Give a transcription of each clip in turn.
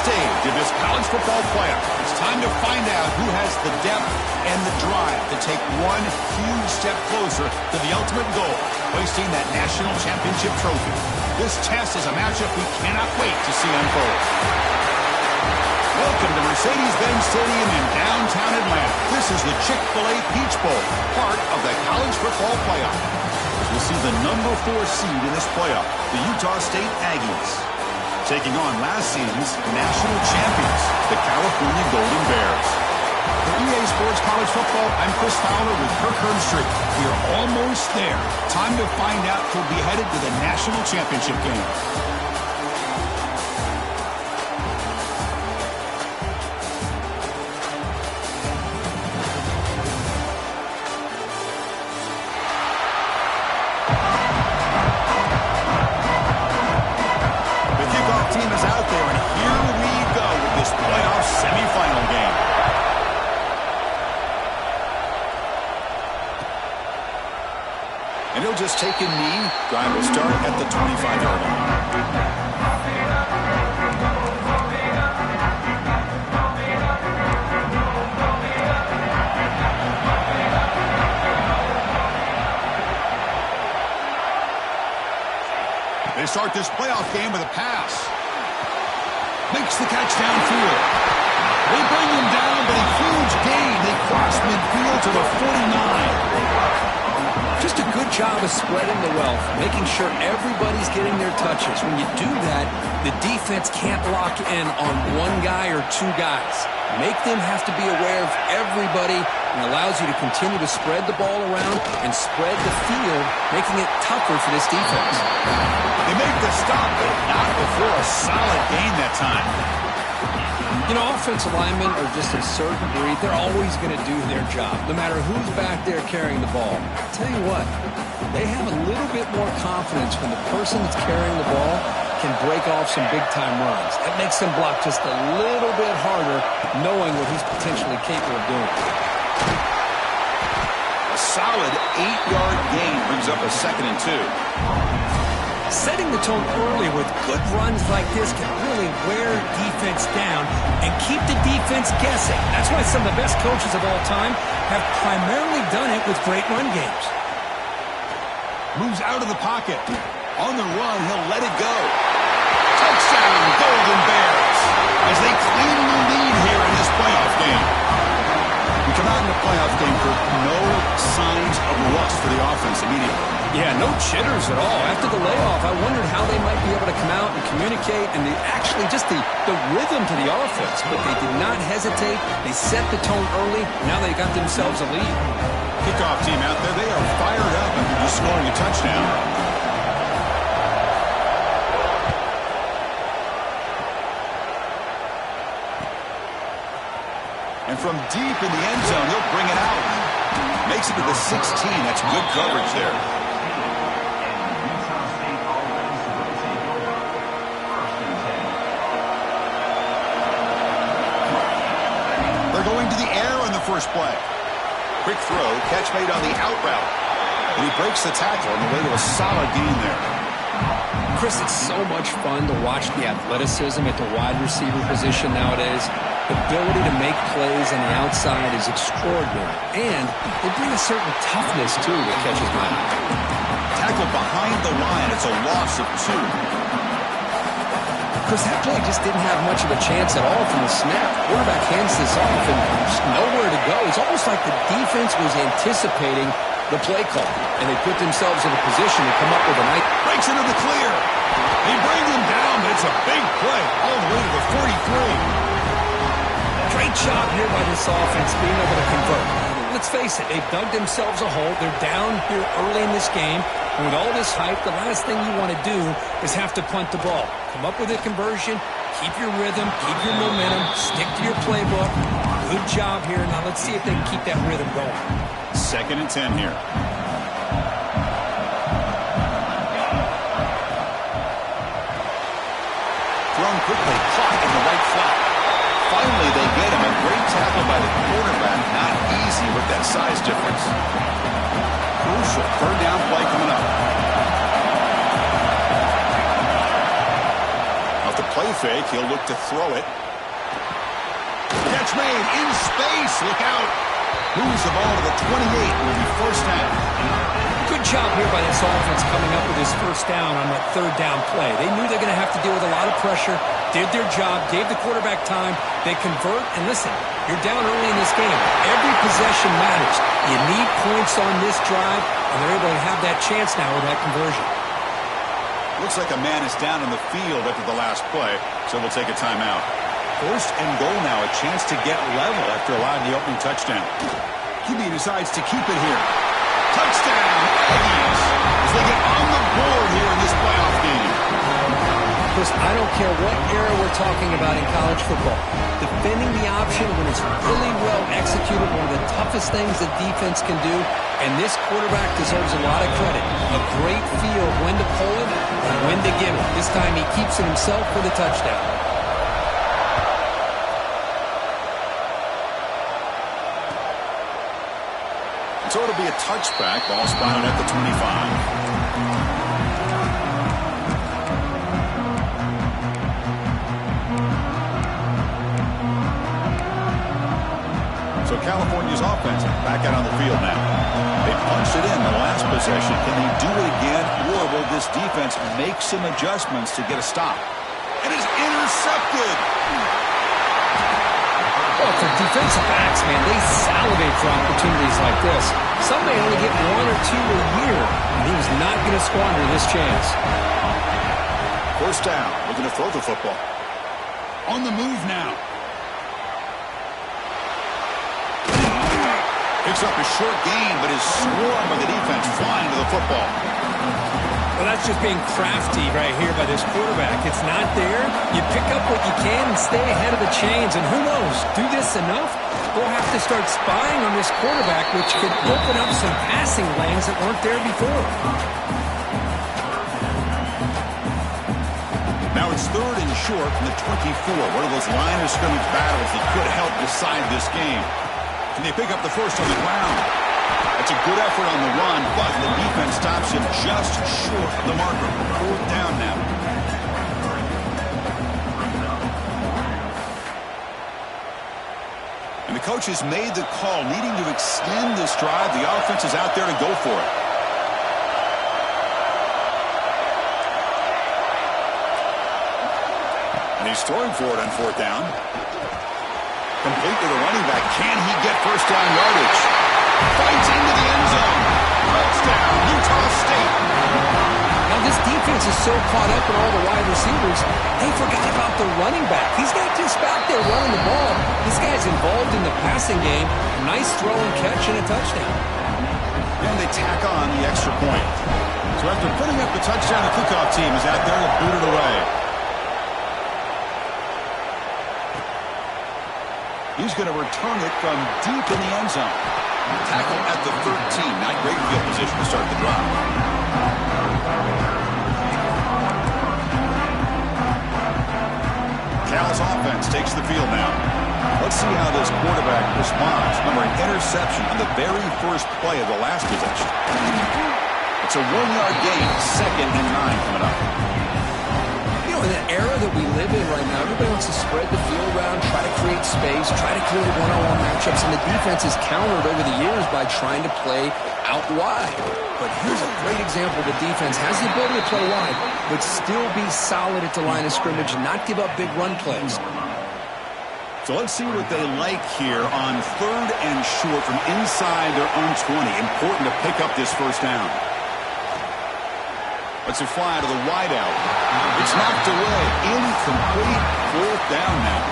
stage of this college football playoff. It's time to find out who has the depth and the drive to take one huge step closer to the ultimate goal, hoisting that national championship trophy. This test is a matchup we cannot wait to see unfold. Welcome to Mercedes-Benz Stadium in downtown Atlanta. This is the Chick-fil-A Peach Bowl, part of the college football playoff. We'll see the number 4 seed in this playoff, the Utah State Aggies, taking on last season's national champions, the California Golden Bears. For EA Sports College Football, I'm Chris Fowler with Kirk Herbstreit. We are almost there. Time to find out who'll be headed to the national championship game. And he'll just take a knee. Drive will start at the 25-yard line. They start this playoff game with a pass. Makes the catch downfield. They bring him down, but a huge gain. They cross midfield to the 49. Just a good job of spreading the wealth, making sure everybody's getting their touches. When you do that, the defense can't lock in on one guy or two guys. Make them have to be aware of everybody and allows you to continue to spread the ball around and spread the field, making it tougher for this defense. They make the stop, but not before a solid gain that time. You know, offensive linemen are just a certain breed. They're always going to do their job, no matter who's back there carrying the ball. I'll tell you what, they have a little bit more confidence when the person that's carrying the ball can break off some big-time runs. That makes them block just a little bit harder, knowing what he's potentially capable of doing. A solid 8-yard gain brings up a 2nd and 2. Setting the tone early with good runs like this can really wear defense down and keep the defense guessing. That's why some of the best coaches of all time have primarily done it with great run games. Moves out of the pocket. On the run, he'll let it go. Touchdown, Golden Bears, as they cleanly lead here in this playoff game. We come out in the playoff game for no signs of rust for the offense immediately. Yeah, no jitters at all. After the layoff, I wondered how they might be able to come out and communicate and actually just the rhythm to the offense. But they did not hesitate. They set the tone early. Now they got themselves a lead. Kickoff team out there, they are fired up after just scoring a touchdown. And from deep in the end zone, he'll bring it out. Makes it to the 16. That's good coverage there. They're going to the air on the first play. Quick throw, catch made on the out route. And he breaks the tackle on the way to a solid gain there. Chris, it's so much fun to watch the athleticism at the wide receiver position nowadays. The ability to make plays on the outside is extraordinary. And they bring a certain toughness, too, that catches my eye. Tackle behind the line. It's a loss of 2. Chris, that play just didn't have much of a chance at all from the snap. Quarterback hands this off and there's nowhere to go. It's almost like the defense was anticipating the play call, and they put themselves in a position to come up with a nice... Breaks into the clear. They bring him down, but it's a big play all the way to the 43. Great job here by this offense being able to convert. Let's face it, they've dug themselves a hole. They're down here early in this game. And with all this hype, the last thing you want to do is have to punt the ball. Come up with a conversion, keep your rhythm, keep your momentum, stick to your playbook. Good job here. Now let's see if they can keep that rhythm going. 2nd and 10 here. Thrown quickly, caught in the right flat. Finally, they get him. A great tackle by the quarterback. Not easy with that size difference. Crucial 3rd down play coming up. Off the play fake. He'll look to throw it. Catch made in space. Look out. Moves the ball to the 28. Will be first down. Good job here by this offense coming up with his first down on that third down play. They knew they're going to have to deal with a lot of pressure, did their job, gave the quarterback time. They convert, and listen, you're down early in this game. Every possession matters. You need points on this drive, and they're able to have that chance now with that conversion. Looks like a man is down in the field after the last play, so we'll take a timeout. First and goal now, a chance to get level after allowing the opening touchdown. QB decides to keep it here. Touchdown, Aggies, as they get on the board here in this playoff game. Chris, I don't care what era we're talking about in college football. Defending the option when it's really well executed, one of the toughest things that defense can do, and this quarterback deserves a lot of credit. A great feel of when to pull it and when to give it. This time he keeps it himself for the touchdown. So it'll be a touchback. Ball spotted at the 25. So California's offense back out on the field now. They punched it in the last possession. Can they do it again, or will this defense make some adjustments to get a stop? It is intercepted. Well, for defensive backs, man, they salivate for opportunities like this. Some may only get one or two a year, and he was not going to squander this chance. First down, looking to throw the football. On the move now. Picks up a short gain, but is swarmed by the defense flying to the football. Well, that's just being crafty right here by this quarterback. It's not there. You pick up what you can and stay ahead of the chains. And who knows, do this enough, we'll have to start spying on this quarterback, which could open up some passing lanes that weren't there before. Now it's third and short from the 24. One of those line of scrimmage battles that could help decide this game. And they pick up the first on the ground. That's a good effort on the run, but the defense stops him just short of the marker. Fourth down now. And the coach has made the call, needing to extend this drive. The offense is out there to go for it. And he's throwing for it on fourth down. Complete to the running back. Can he get first down yardage? Fights into the end zone. Touchdown, Utah State. Now this defense is so caught up in all the wide receivers, they forgot about the running back. He's not just back there running the ball. This guy's involved in the passing game. Nice throw and catch and a touchdown. And they tack on the extra point. So after putting up the touchdown, the kickoff team is out there to boot it away. He's going to return it from deep in the end zone. Tackle at the 13. Not great field position to start the drive. Cal's offense takes the field now. Let's see how this quarterback responds. Remember, an interception on the very first play of the last possession. It's a 1-yard gain. 2nd and 9 coming up. You know, in the era that we live in right now, everybody wants to spread the field around, try to create space, try to create one-on-one matchups, and the defense has countered over the years by trying to play out wide. But here's a great example. The defense has the ability to play wide, but still be solid at the line of scrimmage and not give up big run plays. So let's see what they like here on third and short from inside their own 20. Important to pick up this first down. Let's it fly to the wideout. It's knocked away. Incomplete. Fourth down now.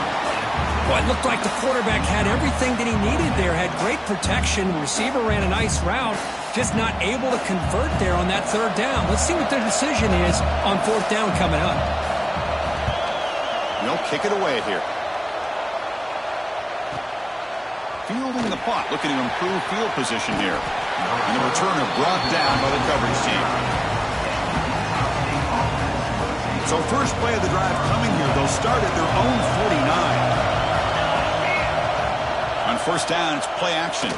Well, it looked like the quarterback had everything that he needed there. Had great protection. The receiver ran a nice route. Just not able to convert there on that third down. Let's see what their decision is on fourth down coming up. They'll kick it away here. Fielding the punt. Looking to improve field position here. And the returner brought down by the coverage team. So first play of the drive coming here. They'll start at their own 49. On first down, it's play action.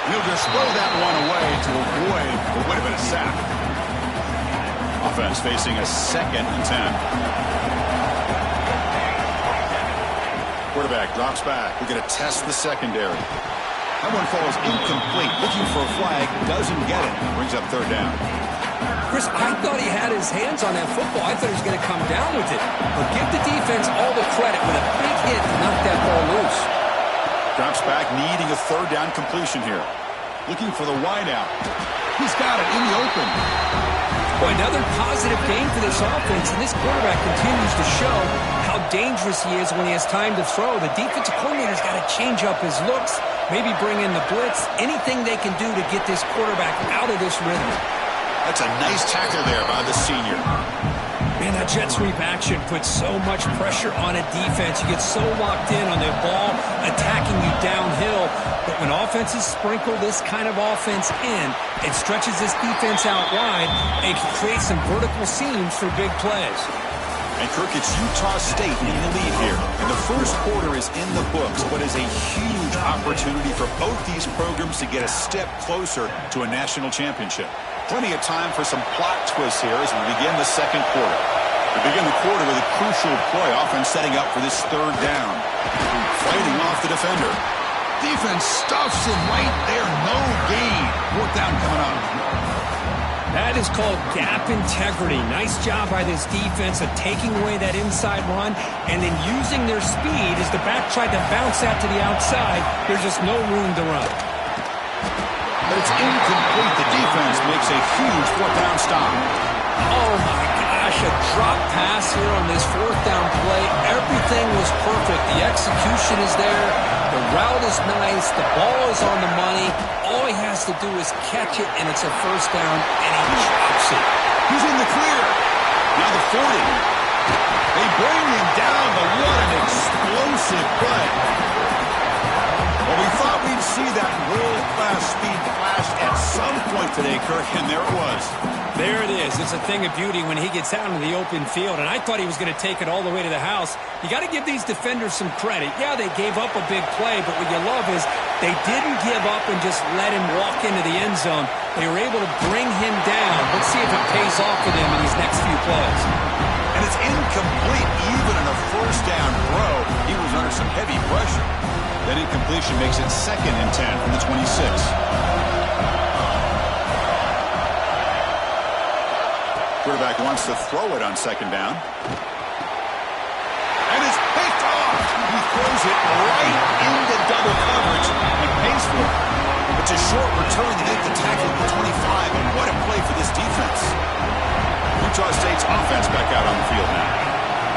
And he'll just throw that one away to avoid what would have been a sack. A offense facing a 2nd and 10. Quarterback drops back. We're going to test the secondary. That one falls incomplete. Looking for a flag. Doesn't get it. Brings up 3rd down. Chris, I thought he had his hands on that football. I thought he was going to come down with it. But give the defense all the credit with a big hit to knock that ball loose. Drops back, needing a 3rd down completion here. Looking for the wideout. He's got it in the open. Well, another positive game for this offense, and this quarterback continues to show how dangerous he is when he has time to throw. The defensive coordinator's got to change up his looks, maybe bring in the blitz, anything they can do to get this quarterback out of this rhythm. That's a nice tackle there by the senior. Man, that jet sweep action puts so much pressure on a defense. You get so locked in on the ball attacking you downhill. But when offenses sprinkle this kind of offense in, it stretches this defense out wide and can create some vertical seams for big plays. And Kirk, it's Utah State in the lead here. And the first quarter is in the books, but is a huge opportunity for both these programs to get a step closer to a national championship. Plenty of time for some plot twists here as we begin the second quarter. We begin the quarter with a crucial play, often setting up for this 3rd down. Fighting off the defender. Defense stuffs him right there. No gain. 4th down coming up. That is called gap integrity. Nice job by this defense of taking away that inside run and then using their speed as the back tried to bounce that to the outside. There's just no room to run. But it's incomplete. The defense makes a huge 4th down stop. Oh, my gosh, a drop pass here on this 4th down play. Everything was perfect. The execution is there. The route is nice. The ball is on the money. All he has to do is catch it, and it's a 1st down, and he drops it. He's in the clear. Now the 40. They bring him down, but what an explosive play. Well, we thought we'd see that world-class speed flash at some point today, Kirk, and there it was. There it is. It's a thing of beauty when he gets out in the open field, and I thought he was going to take it all the way to the house. You got to give these defenders some credit. Yeah, they gave up a big play, but what you love is they didn't give up and just let him walk into the end zone. They were able to bring him down. Let's see if it pays off for them in these next few plays. And it's incomplete. Even in a 1st down throw, he was under some heavy pressure. That incompletion makes it 2nd and 10 from the 26. Quarterback wants to throw it on 2nd down. And it's picked off. He throws it right into double coverage and pays for it. It's a short return to get the tackle at the 25, and what a play for this defense. Utah State's offense back out on the field now.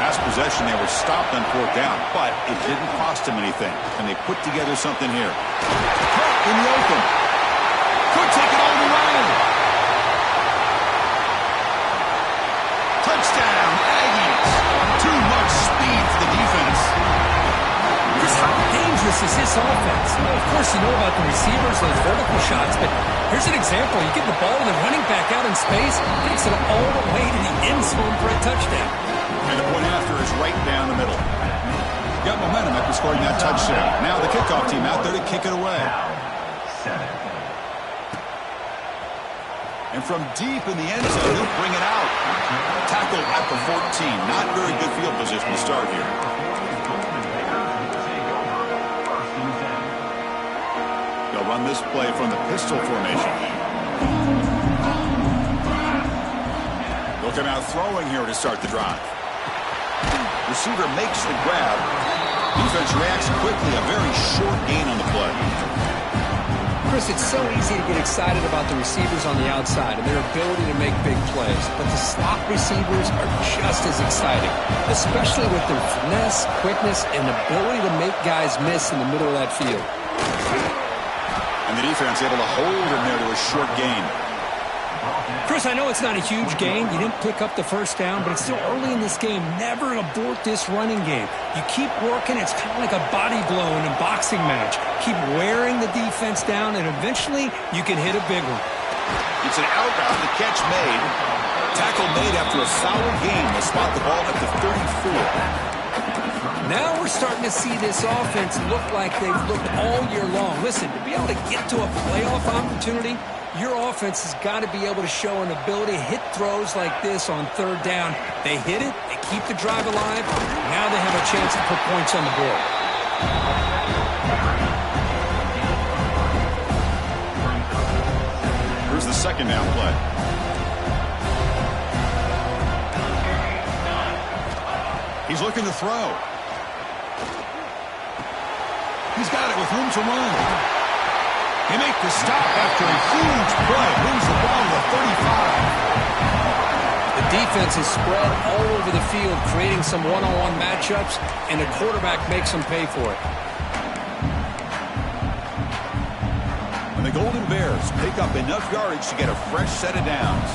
Last possession, they were stopped on 4th down, but it didn't cost them anything, and they put together something here. In the open. Could take it all the way. Touchdown, Aggies. Too much speed for the defense. Chris, how dangerous is this offense? Well, of course, you know about the receivers, those vertical shots, but here's an example. You get the ball and the running back out in space, takes it all the way to the end zone for a touchdown. And the point after is right down the middle. Got momentum after scoring that touchdown. Now the kickoff team out there to kick it away. And from deep in the end zone, he'll bring it out. Tackle at the 14. Not very good field position to start here. They'll run this play from the pistol formation. They'll come out throwing here to start the drive. Receiver makes the grab. Defense reacts quickly. A very short gain on the play. Chris, it's so easy to get excited about the receivers on the outside and their ability to make big plays. But the slot receivers are just as exciting, especially with their finesse, quickness, and ability to make guys miss in the middle of that field. And the defense able to hold him there to a short gain. Chris, I know it's not a huge gain. You didn't pick up the 1st down, but it's still early in this game. Never abort this running game. You keep working. It's kind of like a body blow in a boxing match. Keep wearing the defense down, and eventually you can hit a big one. It's an out route. The catch made. Tackle made after a foul game. They spot the ball at the 34. Now we're starting to see this offense look like they've looked all year long. Listen, to be able to get to a playoff opportunity, Your offense has got to be able to show an ability to hit throws like this on third down. They hit it, they keep the drive alive. Now they have a chance to put points on the board. Here's the second down play. He's looking to throw. He's got it with room to run. They make the stop after a huge play. Brings the ball to the 35. The defense is spread all over the field, creating some one-on-one matchups, and the quarterback makes them pay for it. And the Golden Bears pick up enough yardage to get a fresh set of downs.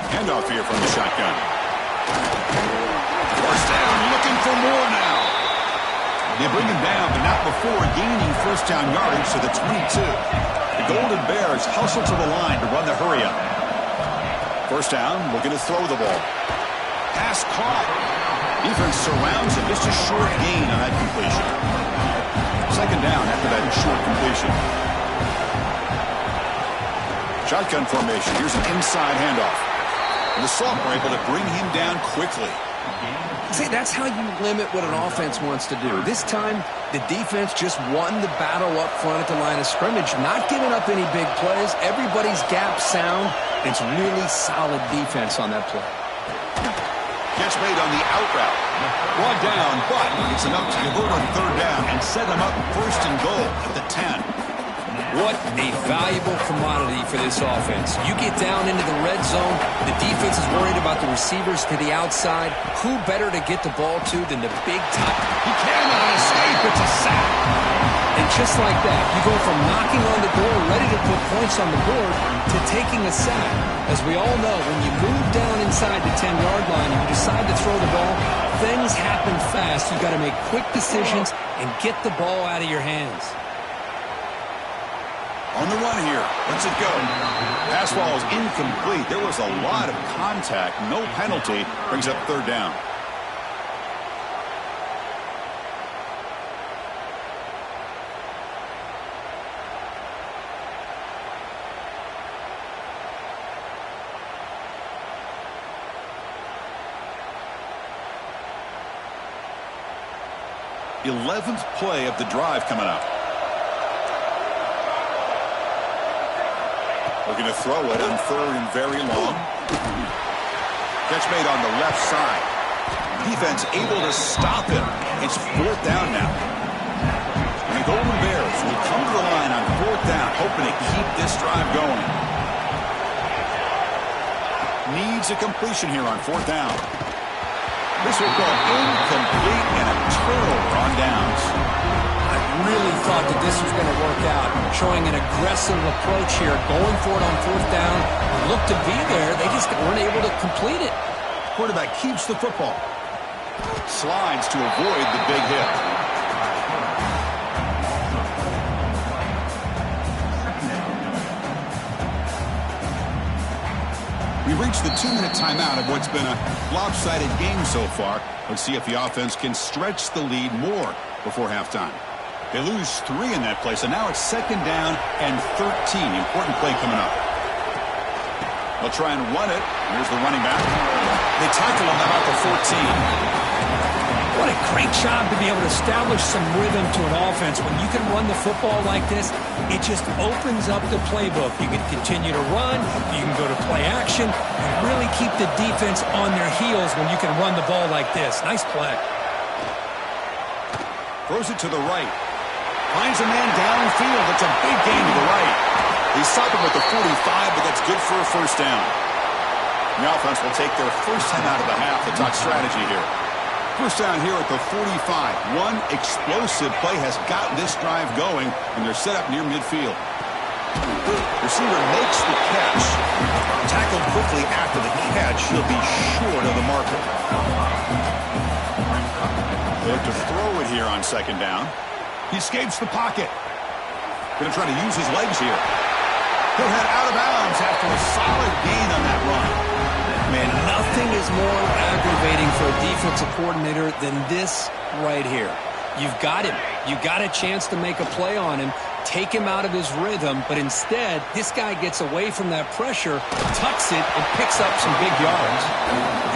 Handoff here from the shotgun. First down, looking for more now. They bring him down, but not before gaining first down yardage to the 22. The Golden Bears hustle to the line to run the hurry up. First down, looking to throw the ball. Pass caught. Defense surrounds him. Just a short gain on that completion. Second down after that short completion. Shotgun formation. Here's an inside handoff. And the Salts were able to bring him down quickly. See, that's how you limit what an offense wants to do. This time, the defense just won the battle up front at the line of scrimmage, not giving up any big plays. Everybody's gap sound. It's really solid defense on that play. Catch made on the out route. Brought down, but it's enough to convert on third down and set them up first and goal at the 10. What a valuable commodity for this offense. You get down into the red zone, the defense is worried about the receivers to the outside. Who better to get the ball to than the big top? He cannot escape. It's a sack. And just like that, you go from knocking on the door, ready to put points on the board, to taking a sack. As we all know, when you move down inside the 10-yard line and you decide to throw the ball, things happen fast. You've got to make quick decisions and get the ball out of your hands. On the run here. Let's it go. Pass ball is incomplete. There was a lot of contact. No penalty. Brings up third down. The 11th play of the drive coming up. Looking to throw it on third and very long. Catch made on the left side. Defense able to stop him. It's fourth down now. And the Golden Bears will come to the line on fourth down, hoping to keep this drive going. Needs a completion here on fourth down. This will go incomplete and a turnover on downs. I really thought that this was going to work out, showing an aggressive approach here, going for it on fourth down. It looked to be there. They just weren't able to complete it. Quarterback keeps the football. Slides to avoid the big hit. We've reached the 2-minute timeout of what's been a lopsided game so far. Let's see if the offense can stretch the lead more before halftime. They lose 3 in that play, so now it's second down and 13. Important play coming up. They'll try and run it. Here's the running back. They tackle him about the 14. What a great job to be able to establish some rhythm to an offense. When you can run the football like this, it just opens up the playbook. You can continue to run, you can go to play action, and really keep the defense on their heels when you can run the ball like this. Nice play. Throws it to the right. Finds a man downfield. It's a big gain to the right. They stop him at the 45, but that's good for a first down. The offense will take their first 10 out of the half. The top strategy here. First down here at the 45. One explosive play has got this drive going, and they're set up near midfield. Receiver makes the catch. Tackled quickly after the catch. He'll be short of the marker. They look to throw it here on second down. He escapes the pocket. Going to try to use his legs here. He'll head out of bounds after a solid gain on that run. Man, nothing is more aggravating for a defensive coordinator than this right here. You've got him. You've got a chance to make a play on him, take him out of his rhythm, but instead, this guy gets away from that pressure, tucks it, and picks up some big yards.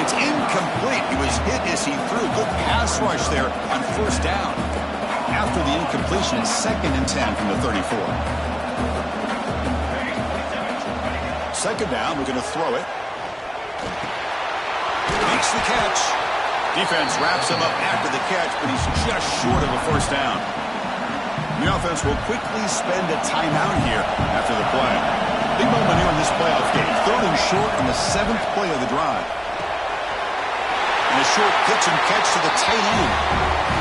It's incomplete. He was hit as he threw. Good pass rush there on first down. After the incompletion, it's 2nd and 10 from the 34. Second down, we're going to throw it. Makes the catch. Defense wraps him up after the catch, but he's just short of a first down. The offense will quickly spend a timeout here after the play. Big moment here in this playoff game. 3rd and short on the 7th play of the drive. And a short pitch and catch to the tight end.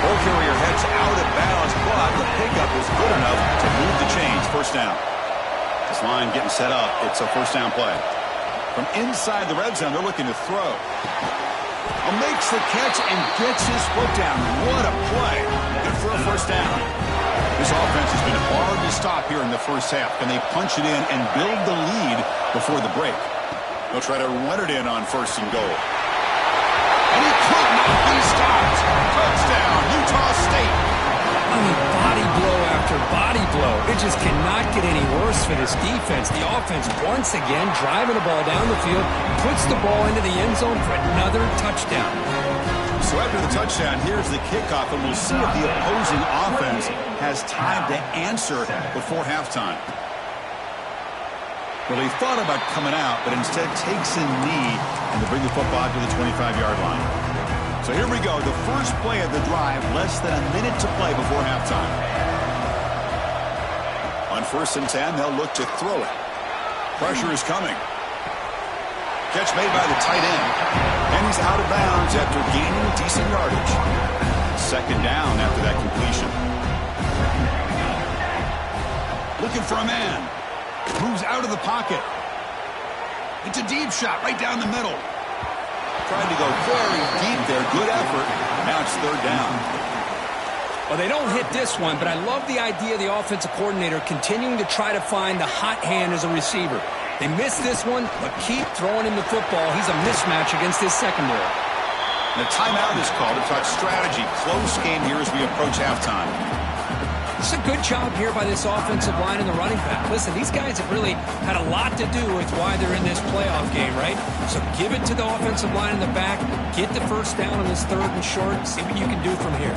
Ball carrier heads out of bounds, but the pickup is good enough to move the chains. First down. This line getting set up. It's a first down play. From inside the red zone, they're looking to throw. Makes the catch and gets his foot down. What a play. Good for a first down. This offense has been hard to stop here in the first half. Can they punch it in and build the lead before the break? They'll try to run it in on 1st and goal. And he could not be stopped. Touchdown, Utah State. I mean, body blow after body blow. It just cannot get any worse for this defense. The offense, once again, driving the ball down the field, puts the ball into the end zone for another touchdown. So after the touchdown, here's the kickoff, and we'll see if the opposing offense has time to answer before halftime. Well, he thought about coming out, but instead takes a knee and to bring the football to the 25-yard line. So here we go, the first play of the drive, less than a minute to play before halftime. On 1st and 10, they'll look to throw it. Pressure is coming. Catch made by the tight end. And he's out of bounds after gaining decent yardage. 2nd down after that completion. Looking for a man. Moves out of the pocket. It's a deep shot right down the middle. Trying to go very deep there. Good effort. Now it's 3rd down. Well, they don't hit this one, but I love the idea of the offensive coordinator continuing to try to find the hot hand as a receiver. They missed this one, but keep throwing him the football. He's a mismatch against his secondary. The timeout is called to talk strategy. Close game here as we approach halftime. It's a good job here by this offensive line and the running back. Listen, these guys have really had a lot to do with why they're in this playoff game, right? So give it to the offensive line in the back. Get the first down on this 3rd and short. See what you can do from here.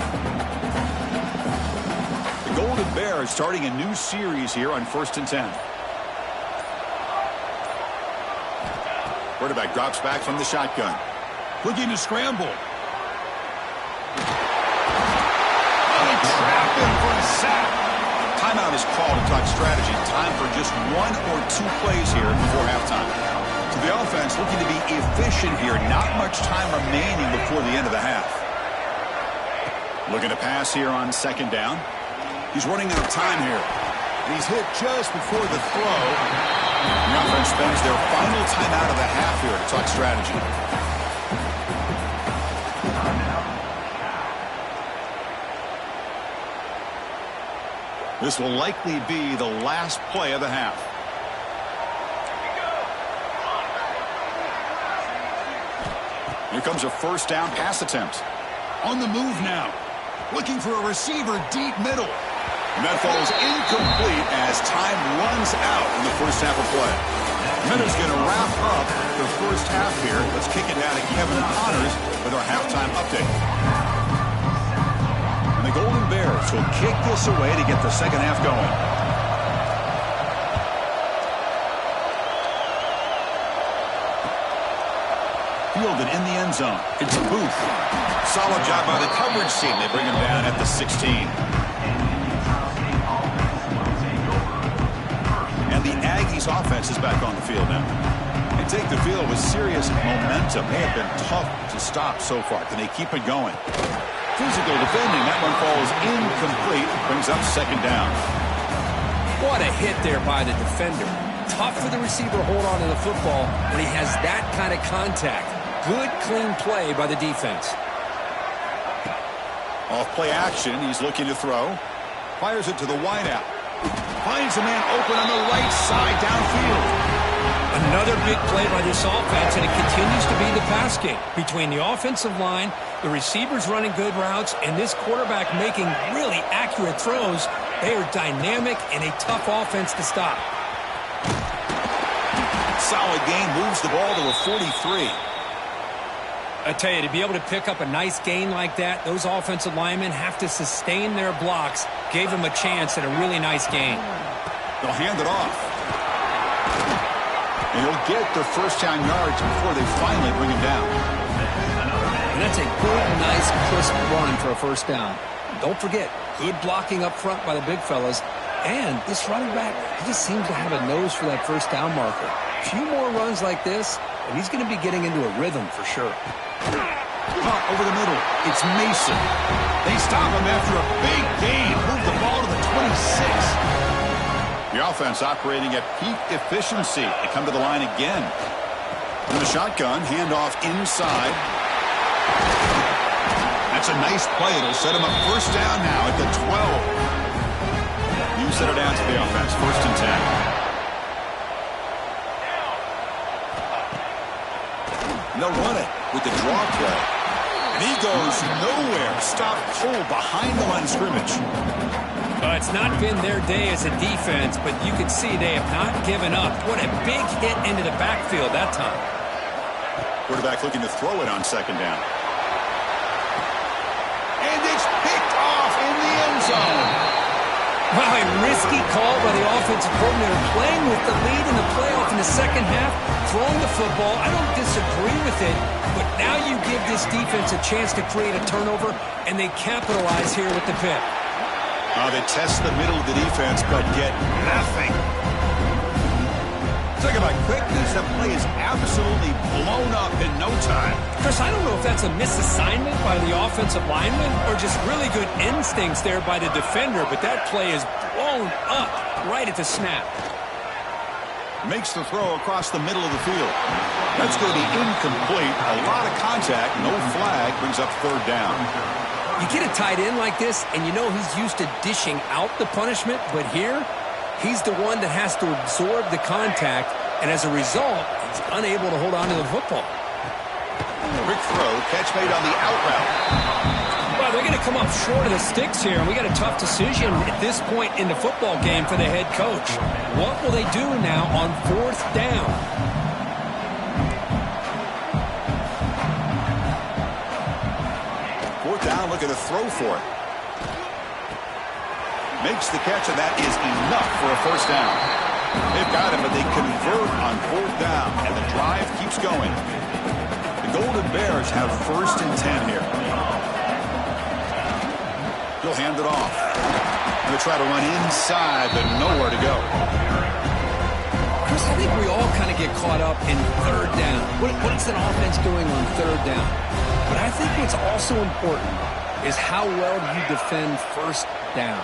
The Golden Bears starting a new series here on 1st and 10. Quarterback drops back from the shotgun. Looking to scramble. Trap him for a sack. Timeout is called to talk strategy. Time for just 1 or 2 plays here before halftime. So the offense looking to be efficient here. Not much time remaining before the end of the half. Looking to pass here on 2nd down. He's running out of time here. And he's hit just before the throw. The offense spends their final timeout of the half here to talk strategy. This will likely be the last play of the half. Here comes a first down pass attempt. On the move now. Looking for a receiver deep middle. And that falls incomplete as time runs out in the first half of play. Minutes going to wrap up the first half here. Let's kick it down to Kevin Connors with our halftime update. The Golden Bears will kick this away to get the second half going. Fielded in the end zone. It's Booth. Solid job by the coverage team. They bring him down at the 16. And the Aggies offense is back on the field now. They take the field with serious momentum. They have been tough to stop so far. Can they keep it going? Physical defending. That one falls incomplete. Brings up 2nd down. What a hit there by the defender. Tough for the receiver to hold on to the football when he has that kind of contact. Good, clean play by the defense. Off play action. He's looking to throw. Fires it to the wideout. Finds a man open on the right side downfield. Another big play by this offense, and it continues to be the pass game. Between the offensive line, the receivers running good routes, and this quarterback making really accurate throws, they are dynamic and a tough offense to stop. Solid gain, moves the ball to a 43. I tell you, to be able to pick up a nice gain like that, those offensive linemen have to sustain their blocks. Gave them a chance at a really nice gain. They'll hand it off. And he'll get the first down yards before they finally bring him down. And that's a good, nice, crisp run for a first down. Don't forget, good blocking up front by the big fellas. And this running back, he just seems to have a nose for that first down marker. A few more runs like this, and he's going to be getting into a rhythm for sure. Over the middle, it's Mason. They stop him after a big gain. Move the ball to the 26. The offense operating at peak efficiency. They come to the line again. In the shotgun, handoff inside. That's a nice play. It'll set him up first down now at the 12. You set it down to the offense. First and 10. They'll run it with the draw play. And he goes nowhere. Stopped cold behind the line of scrimmage. It's not been their day as a defense, but you can see they have not given up. What a big hit into the backfield that time. Quarterback looking to throw it on second down. And it's picked off in the end zone. Wow, a risky call by the offensive coordinator, playing with the lead in the playoff in the second half, throwing the football. I don't disagree with it, but now you give this defense a chance to create a turnover, and they capitalize here with the pick. They test the middle of the defense, but get nothing. Talk about quickness. That play is absolutely blown up in no time. Chris, I don't know if that's a misassignment by the offensive lineman or just really good instincts there by the defender, but that play is blown up right at the snap. Makes the throw across the middle of the field. That's going to be incomplete. A lot of contact, no flag, brings up third down. You get a tight end like this, and you know he's used to dishing out the punishment, but here, he's the one that has to absorb the contact, and as a result, he's unable to hold on to the football. Quick throw, catch made on the out route. Well, they're going to come up short of the sticks here, and we got a tough decision at this point in the football game for the head coach. What will they do now on fourth down? Fourth down, looking to throw for it. Makes the catch, and that is enough for a first down. They've got it, but they convert on fourth down, and the drive keeps going. The Golden Bears have first and 10 here. He'll hand it off. Going to try to run inside, but nowhere to go. Chris, I think we all kind of get caught up in third down. What's an offense doing on third down? But I think what's also important is how well you defend first down.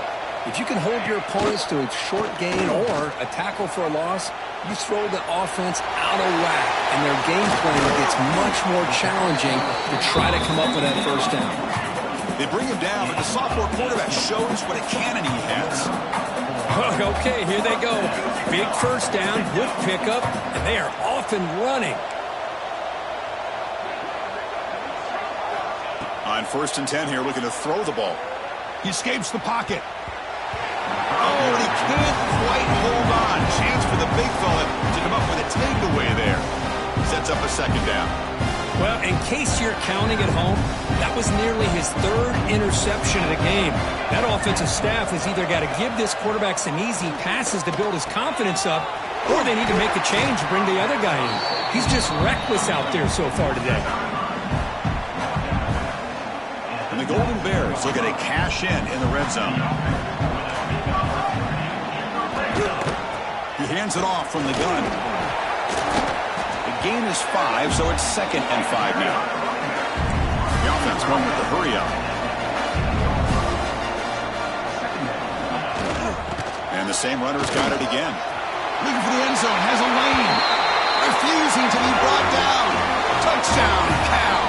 If you can hold your opponents to a short gain or a tackle for a loss, you throw the offense out of whack, and their game plan gets much more challenging to try to come up with that first down. They bring him down, but the sophomore quarterback shows what a cannon he has. Okay, here they go. Big first down, good pickup, and they are off and running. On first and 10 here, looking to throw the ball. He escapes the pocket. Oh, and he can't quite hold on. Chance for the big fella to come up with a takeaway there. Sets up a second down. Well, in case you're counting at home, that was nearly his third interception of the game. That offensive staff has either got to give this quarterback some easy passes to build his confidence up, or they need to make a change and bring the other guy in. He's just reckless out there so far today. And the Golden Bears looking to cash in the red zone. He hands it off from the gun. The gain is 5, so it's second and 5 now. The offense going with the hurry up. And the same runner's got it again. Looking for the end zone, has a lane. Refusing to be brought down. Touchdown, Cal.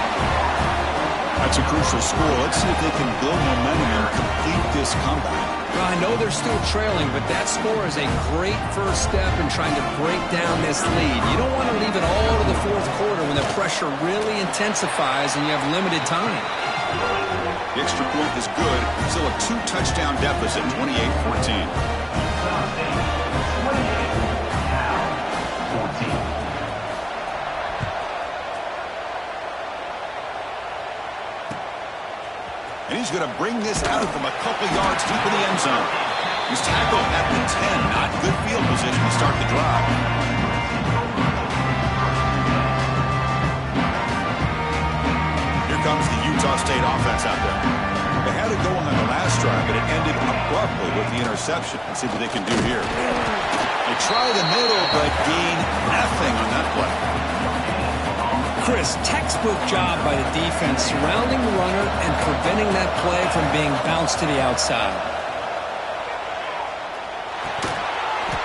That's a crucial score. Let's see if they can build momentum and complete this comeback. Well, I know they're still trailing, but that score is a great first step in trying to break down this lead. You don't want to leave it all to the fourth quarter when the pressure really intensifies and you have limited time. The extra point is good. Still a 2-touchdown deficit, 28-14. And he's going to bring this out from a couple yards deep in the end zone. He's tackled at the 10. Not good field position to start the drive. Here comes the Utah State offense out there. They had it going on the last drive, but it ended abruptly with the interception. Let's see what they can do here. They try the middle, but gain nothing on that play. Chris, textbook job by the defense surrounding the runner and preventing that play from being bounced to the outside.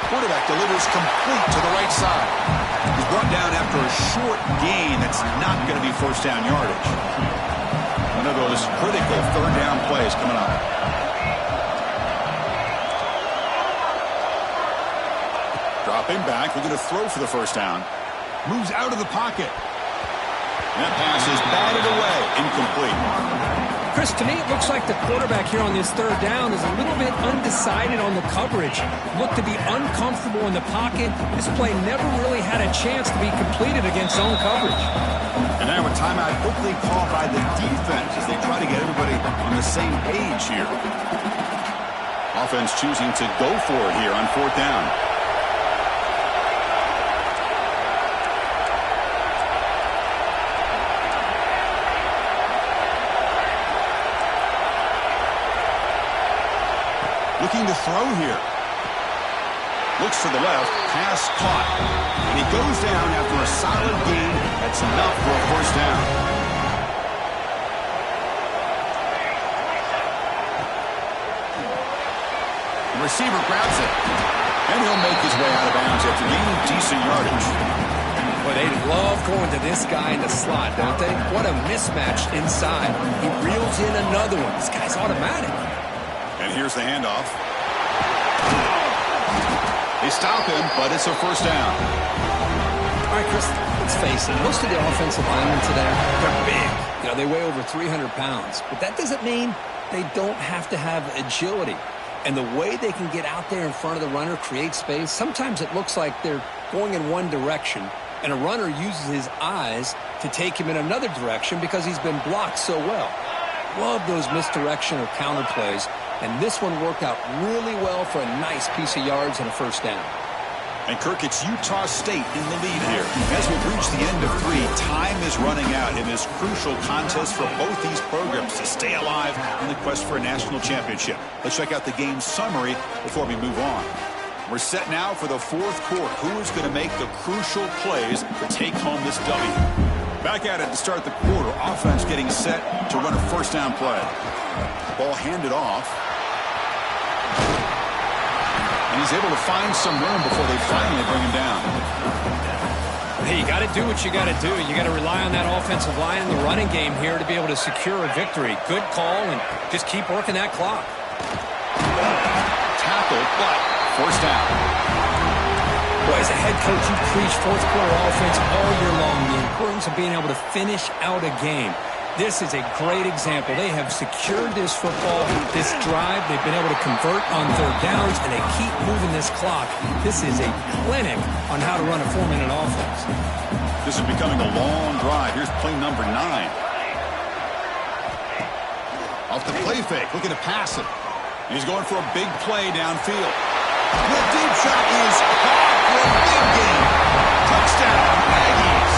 Quarterback delivers complete to the right side. He's brought down after a short gain that's not going to be first down yardage. One of those critical third down plays coming up. Dropping back, looking to throw for the first down. Moves out of the pocket. That pass is batted away, incomplete. Chris, to me, it looks like the quarterback here on this third down is a little bit undecided on the coverage. Looked to be uncomfortable in the pocket. This play never really had a chance to be completed against zone coverage. And now a timeout quickly called by the defense as they try to get everybody on the same page here. Offense choosing to go for it here on fourth down. Looking to throw here. Looks to the left. Pass caught. And he goes down after a solid gain. That's enough for a first down. The receiver grabs it. And he'll make his way out of bounds after gaining decent yardage. Boy, they love going to this guy in the slot, don't they? What a mismatch inside. He reels in another one. This guy's automatic. And here's the handoff. They stop him, but it's a first down. All right, Chris, let's face it. Most of the offensive linemen today, they're big. You know, they weigh over 300 pounds. But that doesn't mean they don't have to have agility. And the way they can get out there in front of the runner, create space, sometimes it looks like they're going in one direction, and a runner uses his eyes to take him in another direction because he's been blocked so well. Love those misdirection or counter plays. And this one worked out really well for a nice piece of yards and a first down. And, Kirk, it's Utah State in the lead here. As we've reached the end of three, time is running out in this crucial contest for both these programs to stay alive in the quest for a national championship. Let's check out the game summary before we move on. We're set now for the fourth quarter. Who is going to make the crucial plays to take home this W? Back at it to start the quarter. Offense getting set to run a first down play. Ball handed off. And he's able to find some room before they finally bring him down. Hey, you got to do what you got to do. You got to rely on that offensive line in the running game here to be able to secure a victory. Good call, and just keep working that clock. Tackled, but first down. Boy, as a head coach, you preach fourth quarter offense all year long. The importance of being able to finish out a game. This is a great example. They have secured this football, this drive. They've been able to convert on third downs, and they keep moving this clock. This is a clinic on how to run a 4-minute offense. This is becoming a long drive. Here's play number 9. Off the play fake, looking to pass it. He's going for a big play downfield. The deep shot is caught for a big gain. Touchdown, Aggies.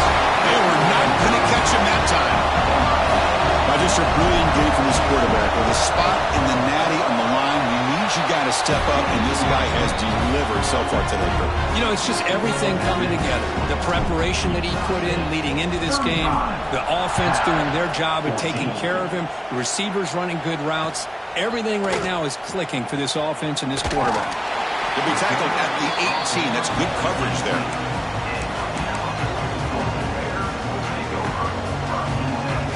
They were not going to catch him that time. Just a brilliant game from this quarterback. With a spot in the natty on the line, you got to step up, and this guy has delivered so far today. You know, it's just everything coming together. The preparation that he put in leading into this game, the offense doing their job of taking care of him, the receivers running good routes. Everything right now is clicking for this offense and this quarterback. He'll be tackled at the 18. That's good coverage there.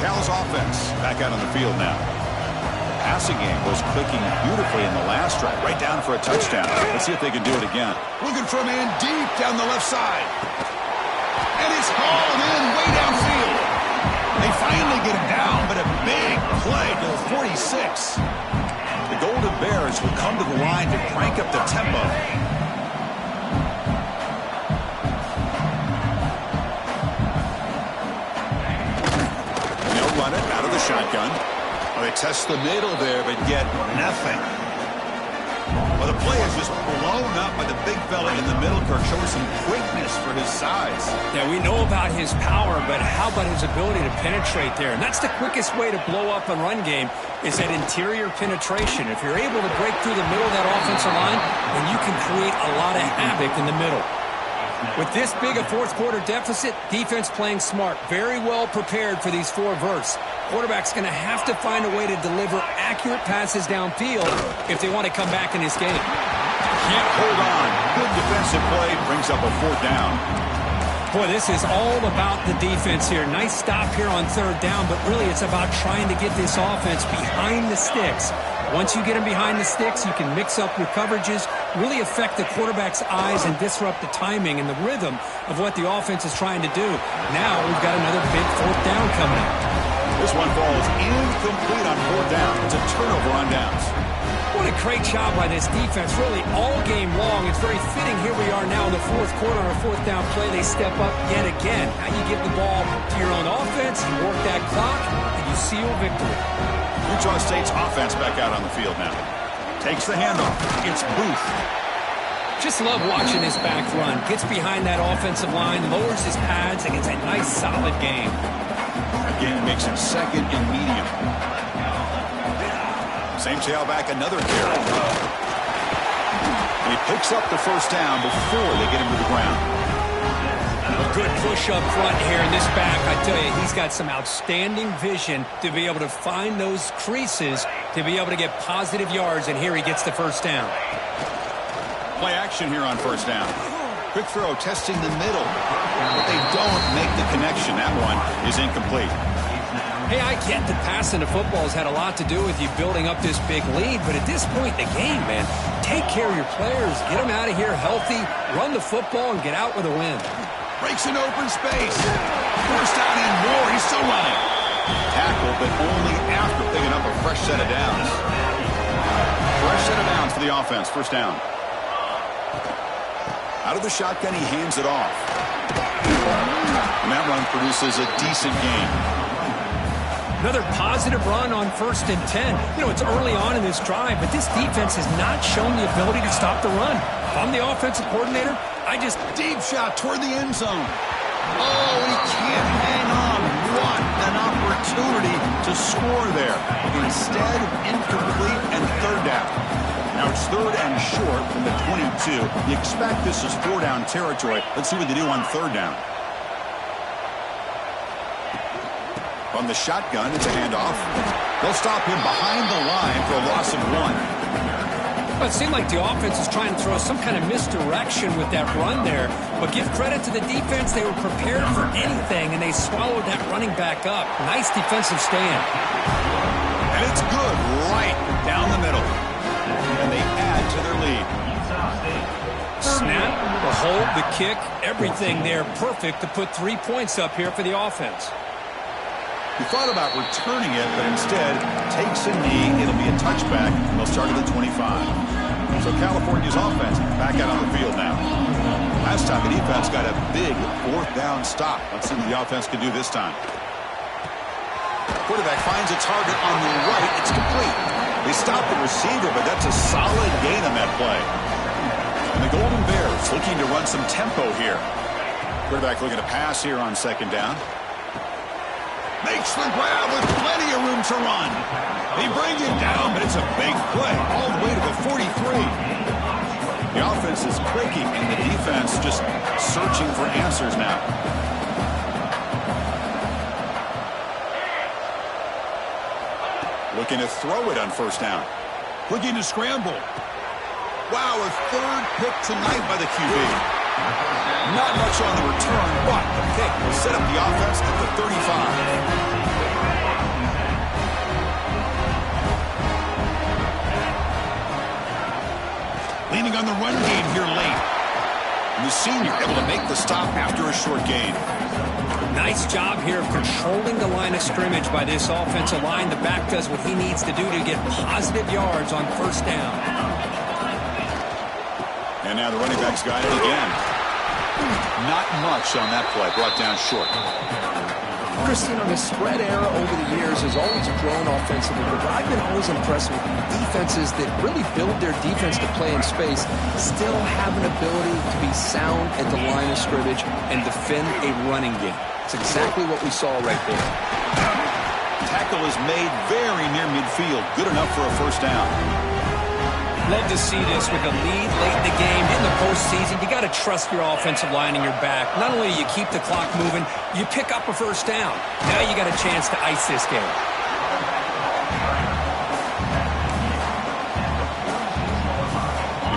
Cal's offense back out on the field now. passing game was clicking beautifully in the last drive, right down for a touchdown. Let's see if they can do it again. Looking for a man deep down the left side. And it's hauled in way downfield. They finally get him down, but a big play to the 46. The Golden Bears will come to the line to crank up the tempo. They'll run it out of the shotgun. Well, they test the middle there, but get nothing. Well, the play is just blown up by the big fella in the middle. Kirk showing some quickness for his size. Yeah, we know about his power, but how about his ability to penetrate there? And that's the quickest way to blow up a run game is that interior penetration. If you're able to break through the middle of that offensive line, then you can create a lot of havoc in the middle. With this big a fourth quarter deficit, defense playing smart, very well prepared for these 4 verts. Quarterback's going to have to find a way to deliver accurate passes downfield if they want to come back in this game. Can't hold on. Good defensive play brings up a 4th down. Boy, this is all about the defense here. Nice stop here on 3rd down, but really it's about trying to get this offense behind the sticks. Once you get them behind the sticks, you can mix up your coverages, really affect the quarterback's eyes and disrupt the timing and the rhythm of what the offense is trying to do. Now we've got another big 4th down coming up. This one falls incomplete on 4th down. It's a turnover on downs. What a great job by this defense, really all game long. It's very fitting here we are now in the 4th quarter on a 4th down play. They step up yet again. Now you give the ball to your own offense, you work that clock, and you seal victory. Utah State's offense back out on the field now. Takes the handoff. It's Booth. Just love watching this back run. Gets behind that offensive line, lowers his pads, and gets a nice solid game. Again, makes it 2nd and medium. Same tailback, another carry. And he picks up the 1st down before they get him to the ground. A good push up front here in this back. I tell you, he's got some outstanding vision to be able to find those creases, to be able to get positive yards, and here he gets the 1st down. Play action here on 1st down. Quick throw, testing the middle. But they don't make the connection. That one is incomplete. Hey, I get that passing the football has had a lot to do with you building up this big lead, but at this point in the game, man, take care of your players. Get them out of here healthy, run the football, and get out with a win. Breaks an open space. 1st down and more. He's still running. Tackle, but only after picking up a fresh set of downs. Fresh set of downs for the offense. 1st down. Out of the shotgun, he hands it off. And that run produces a decent gain. Another positive run on 1st and 10. You know, it's early on in this drive, but this defense has not shown the ability to stop the run. If I'm the offensive coordinator, Deep shot toward the end zone. Oh, he can't hang on. What an opportunity to score there. Instead, incomplete and 3rd down. Now it's 3rd and short from the 22. You expect this is 4 down territory. Let's see what they do on 3rd down. From the shotgun, it's a handoff. They'll stop him behind the line for a loss of 1. Well, it seemed like the offense is trying to throw some kind of misdirection with that run there. But give credit to the defense. They were prepared for anything, and they swallowed that running back up. Nice defensive stand. And it's good right down the middle. And they add to their lead. Snap, the hold, the kick, everything there perfect to put 3 points up here for the offense. He thought about returning it, but instead takes a knee. It'll be a touchback, and they'll start at the 25. So California's offense back out on the field now. Last time the defense got a big 4th down stop. Let's see what the offense can do this time. Quarterback finds a target on the right. It's complete. They stop the receiver, but that's a solid gain on that play. And the Golden Bears looking to run some tempo here. Quarterback looking to pass here on 2nd down. Makes the grab with plenty of room to run. They bring him down, but it's a big play all the way to the 43. The offense is clicking, and the defense just searching for answers now. Looking to throw it on 1st down. Looking to scramble. Wow, a 3rd pick tonight by the QB. Not much on the return, but the pick will set up the offense at the 35. leaning on the run game here late. And the senior able to make the stop after a short gain. Nice job here of controlling the line of scrimmage by this offensive line. The back does what he needs to do to get positive yards on first down. And now the running back's got it again. Not much on that play, brought down short. Christine, on the spread era over the years has always grown offensively, but I've been always impressed with defenses that really build their defense to play in space, still have an ability to be sound at the line of scrimmage and defend a running game. It's exactly what we saw right there. Tackle is made very near midfield. Good enough for a first down. Love to see this with a lead late in the game. In the postseason, you got to trust your offensive line in your back. Not only do you keep the clock moving, you pick up a first down. Now you got a chance to ice this game.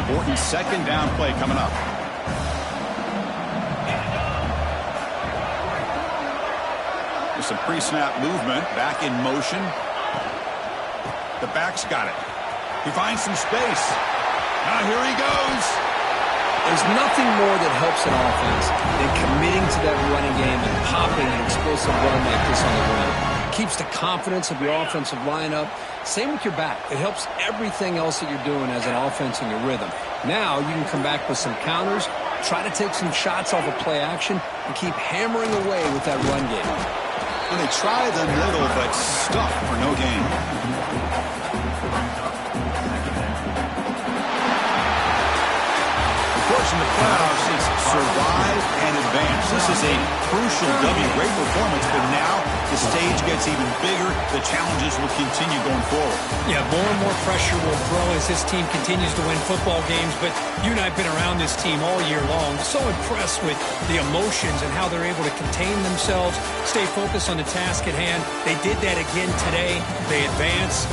Important second down play coming up. With some pre-snap movement, back in motion. The back's got it. He finds some space. Now here he goes. There's nothing more that helps an offense than committing to that running game and popping an explosive run like this on the ground. Keeps the confidence of your offensive lineup. Same with your back. It helps everything else that you're doing as an offense in your rhythm. Now you can come back with some counters, try to take some shots off of play action, and keep hammering away with that run game. And they try the middle, but stuff for no gain. In the playoffs, it's survive and advance. This is a crucial W. Great performance, but now the stage gets even bigger. The challenges will continue going forward. Yeah, more and more pressure will grow as this team continues to win football games, but you and I have been around this team all year long. So impressed with the emotions and how they're able to contain themselves, stay focused on the task at hand. They did that again today. They advance,